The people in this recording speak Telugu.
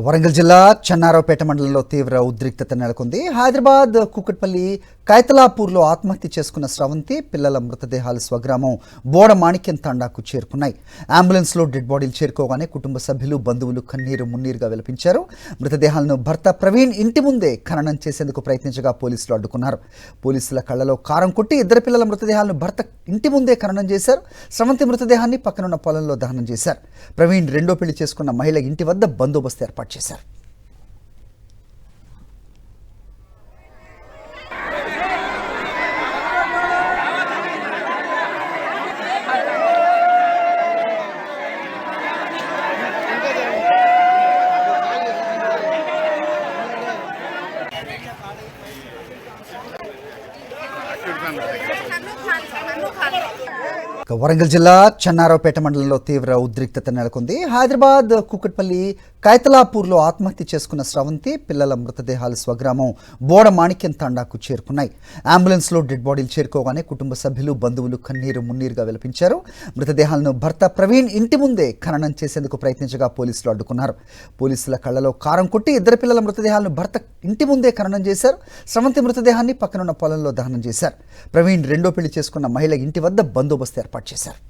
వరంగల్ జిల్లా చెన్నారావుపేట మండలంలో తీవ్ర ఉద్రిక్తత నెలకొంది. హైదరాబాద్ కూకట్పల్లి కైతలాపూర్లో ఆత్మహత్య చేసుకున్న స్రవంతి పిల్లల మృతదేహాలు స్వగ్రామం బోడ మాణిక్యం తండాకు చేరుకున్నాయి. అంబులెన్స్లో డెడ్ బాడీలు చేరుకోగానే కుటుంబ సభ్యులు బంధువులు కన్నీరు మున్నీరుగా విలపించారు. మృతదేహాలను భర్త ప్రవీణ్ ఇంటి ముందే ఖననం చేసేందుకు ప్రయత్నించగా పోలీసులు అడ్డుకున్నారు. పోలీసుల కళ్లలో కారం కొట్టి ఇద్దరు పిల్లల మృతదేహాలను భర్త ఇంటి ముందే ఖననం చేశారు. స్రవంతి మృతదేహాన్ని పక్కనున్న పొలంలో దహనం చేశారు. ప్రవీణ్ రెండో పెళ్లి చేసుకున్న మహిళ ఇంటి వద్ద బందోబస్తు ఏర్పాటు చేశారు. వరంగల్ జిల్లా చెన్నారావుపేట మండలంలో తీవ్ర ఉద్రిక్తత నెలకొంది. హైదరాబాద్ కూకట్పల్లి కైతలాపూర్లో ఆత్మహత్య చేసుకున్న స్రవంతి పిల్లల మృతదేహాలు స్వగ్రామం బోడ మాణిక్యం తండాకు చేరుకున్నాయి. అంబులెన్స్లో డెడ్ బాడీలు చేరుకోగానే కుటుంబ సభ్యులు బంధువులు కన్నీరు మున్నీరుగా విలపించారు. మృతదేహాలను భర్త ప్రవీణ్ ఇంటి ముందే ఖననం చేసేందుకు ప్రయత్నించగా పోలీసులు అడ్డుకున్నారు. పోలీసుల కళ్లలో కారం కొట్టి ఇద్దరు పిల్లల మృతదేహాలను భర్త ఇంటి ముందే ఖననం చేశారు. స్రవంతి మృతదేహాన్ని పక్కనున్న పొలంలో దహనం చేశారు. ప్రవీణ్ రెండో పెళ్లి చేసుకున్న మహిళ ఇంటి వద్ద బందోబస్తు ఏర్పాటు చేశారు.